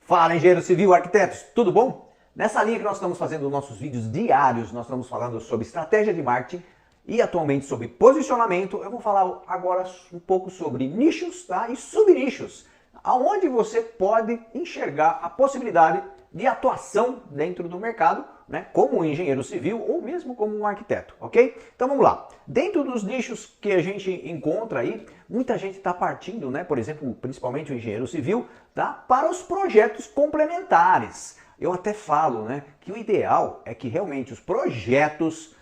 Fala, engenheiro civil, arquitetos, tudo bom? Nessa linha que nós estamos fazendo nossos vídeos diários, nós estamos falando sobre estratégia de marketing e atualmente sobre posicionamento. Eu vou falar agora um pouco sobre nichos, tá? E subnichos, aonde você pode enxergar a possibilidade de atuação dentro do mercado, né, como um engenheiro civil ou mesmo como um arquiteto, ok? Então vamos lá. Dentro dos nichos que a gente encontra aí, muita gente está partindo, né, por exemplo, principalmente o engenheiro civil, tá, para os projetos complementares. Eu até falo, né, que o ideal é que realmente os projetos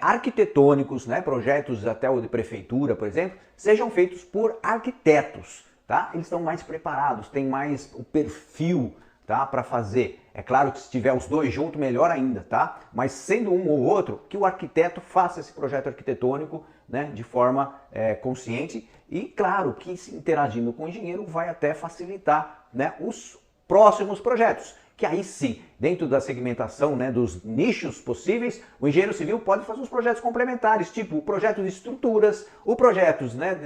arquitetônicos, né, projetos até o de prefeitura, por exemplo, sejam feitos por arquitetos, tá? Eles estão mais preparados, têm mais o perfil, tá, para fazer. É claro que se tiver os dois juntos, melhor ainda, tá? Mas sendo um ou outro, que o arquiteto faça esse projeto arquitetônico, né, de forma consciente e, claro, que se interagindo com o engenheiro vai até facilitar, né, os próximos projetos. Que aí sim, dentro da segmentação, né, dos nichos possíveis, o engenheiro civil pode fazer os projetos complementares, tipo o projeto de estruturas, o projetos, né,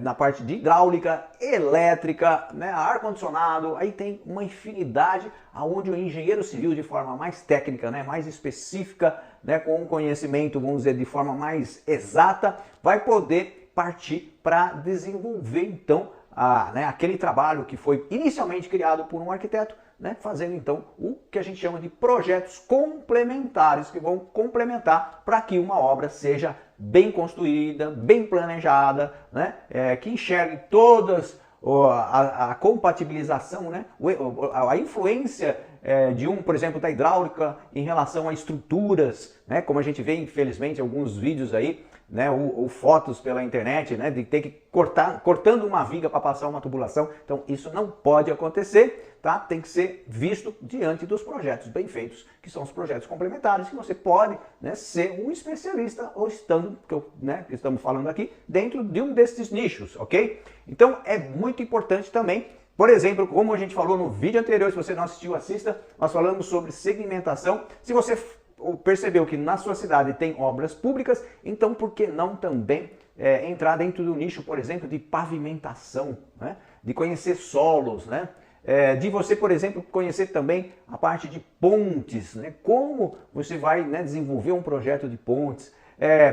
na parte de hidráulica, elétrica, né, ar-condicionado. Aí tem uma infinidade aonde o engenheiro civil, de forma mais técnica, né, mais específica, né, com um conhecimento, vamos dizer, de forma mais exata, vai poder partir para desenvolver então aquele trabalho que foi inicialmente criado por um arquiteto, né, fazendo então o que a gente chama de projetos complementares, que vão complementar para que uma obra seja bem construída, bem planejada, né, que enxergue todas a compatibilização, né, a influência por exemplo, da hidráulica em relação a estruturas, né, como a gente vê infelizmente em alguns vídeos aí, né, ou fotos pela internet, né, de ter que cortando uma viga para passar uma tubulação. Então isso não pode acontecer, tá? Tem que ser visto diante dos projetos bem feitos, que são os projetos complementares, que você pode, né, ser um especialista ou estando, que estamos falando aqui, dentro de um desses nichos, ok? Então é muito importante também, por exemplo, como a gente falou no vídeo anterior, se você não assistiu, assista, nós falamos sobre segmentação. Se você percebeu que na sua cidade tem obras públicas, então por que não também entrar dentro do nicho, por exemplo, de pavimentação, né? De conhecer solos, né? De você, por exemplo, conhecer também a parte de pontes, né? Como você vai, né, desenvolver um projeto de pontes,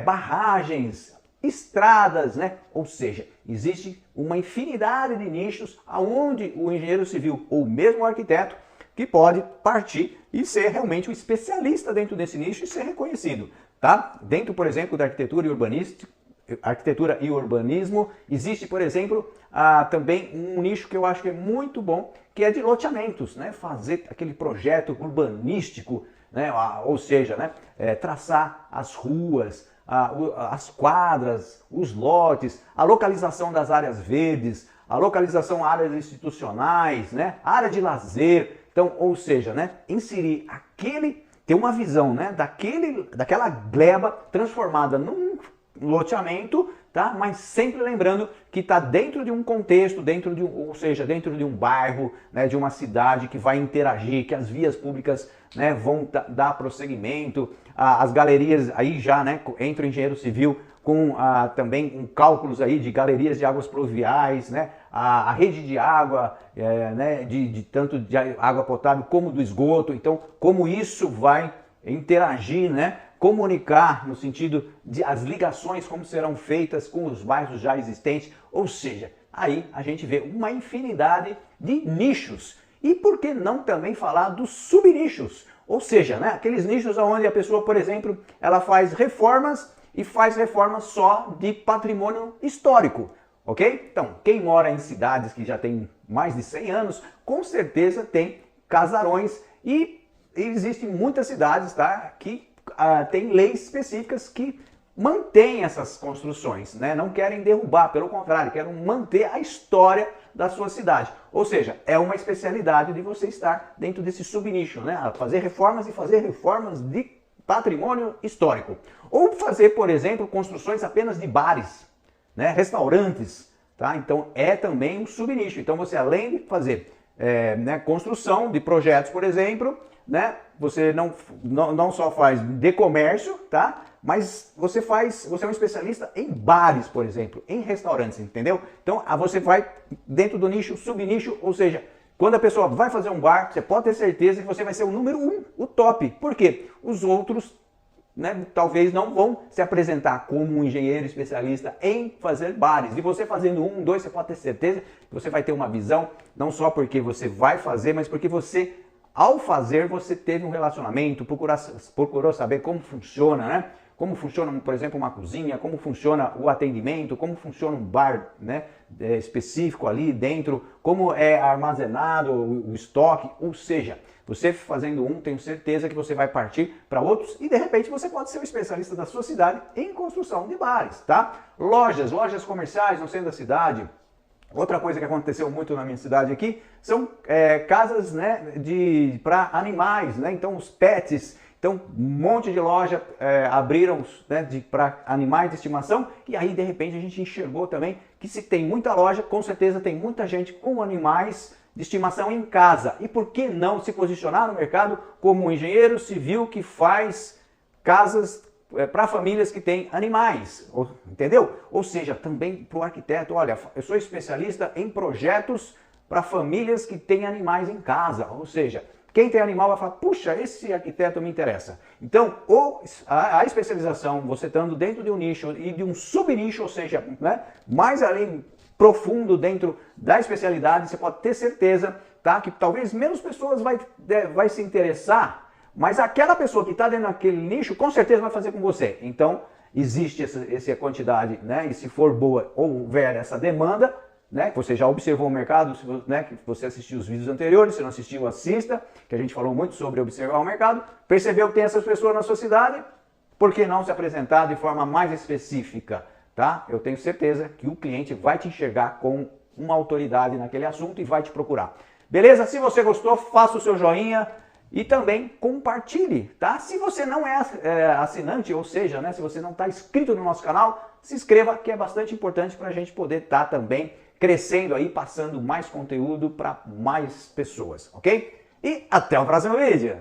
barragens, estradas, né? Ou seja, existe uma infinidade de nichos aonde o engenheiro civil ou mesmo o arquiteto que pode partir e ser realmente um especialista dentro desse nicho e ser reconhecido, tá? Dentro, por exemplo, da arquitetura e urbanismo, existe, por exemplo, também um nicho que eu acho que é muito bom, que é de loteamentos, né? Fazer aquele projeto urbanístico, né? Ou seja, né, traçar as ruas, as quadras, os lotes, a localização das áreas verdes, a localização áreas institucionais, né? Área de lazer. Então, ou seja, né, inserir ter uma visão, né, daquela gleba transformada num loteamento, tá? Mas sempre lembrando que está dentro de um contexto, ou seja, dentro de um bairro, né, de uma cidade que vai interagir, que as vias públicas, né, vão dar prosseguimento, as galerias aí já, né, entra o engenheiro civil com também cálculos aí de galerias de águas pluviais, né, a rede de água, né, tanto de água potável como do esgoto. Então, como isso vai interagir, né, comunicar no sentido de as ligações como serão feitas com os bairros já existentes. Ou seja, aí a gente vê uma infinidade de nichos. E por que não também falar dos subnichos? Ou seja, né, aqueles nichos onde a pessoa, por exemplo, ela faz reformas e faz reformas só de patrimônio histórico, ok? Então, quem mora em cidades que já tem mais de 100 anos, com certeza tem casarões e existem muitas cidades, tá, que tem leis específicas que mantêm essas construções, né? Não querem derrubar, pelo contrário, querem manter a história da sua cidade. Ou seja, é uma especialidade de você estar dentro desse subnicho, né? Fazer reformas de patrimônio histórico. Ou fazer, por exemplo, construções apenas de bares, né, restaurantes, tá? Então é também um subnicho. Então você, além de fazer né, construção de projetos, por exemplo, né, você não só faz de comércio, tá? Mas você é um especialista em bares, por exemplo, em restaurantes, entendeu? Então você vai dentro do nicho, subnicho, ou seja, Quando a pessoa vai fazer um bar, você pode ter certeza que você vai ser o número 1, o top. Por quê? Os outros, né, talvez não vão se apresentar como um engenheiro especialista em fazer bares. E você fazendo 1, 2, você pode ter certeza que você vai ter uma visão, não só porque você vai fazer, mas porque você, ao fazer, você teve um relacionamento, procurou saber como funciona, né? Como funciona, por exemplo, uma cozinha, como funciona o atendimento, como funciona um bar, né, específico ali dentro, como é armazenado o estoque, ou seja, você fazendo um, tenho certeza que você vai partir para outros e de repente você pode ser o especialista da sua cidade em construção de bares, tá? Lojas comerciais no centro da cidade. Outra coisa que aconteceu muito na minha cidade aqui são casas, né, para animais, né? Então os pets. Então, um monte de loja abriram, né, para animais de estimação e aí, de repente, a gente enxergou também que se tem muita loja, com certeza tem muita gente com animais de estimação em casa. E por que não se posicionar no mercado como um engenheiro civil que faz casas para famílias que têm animais, entendeu? Ou seja, também para o arquiteto, olha, eu sou especialista em projetos para famílias que têm animais em casa, ou seja, quem tem animal vai falar, puxa, esse arquiteto me interessa. Então, a especialização, você estando dentro de um nicho e de um subnicho, ou seja, né, mais além, profundo dentro da especialidade, você pode ter certeza, tá, que talvez menos pessoas vai se interessar, mas aquela pessoa que está dentro daquele nicho, com certeza vai fazer com você. Então, existe essa quantidade, né, e se for boa ou houver essa demanda, né, você já observou o mercado, né, que você assistiu os vídeos anteriores, se não assistiu, assista, que a gente falou muito sobre observar o mercado, percebeu que tem essas pessoas na sua cidade, por que não se apresentar de forma mais específica, tá? Eu tenho certeza que o cliente vai te enxergar com uma autoridade naquele assunto e vai te procurar. Beleza? Se você gostou, faça o seu joinha e também compartilhe, tá? Se você não é assinante, ou seja, né, se você não está inscrito no nosso canal, se inscreva, que é bastante importante para a gente poder estar também crescendo aí, passando mais conteúdo para mais pessoas, ok? E até o próximo vídeo!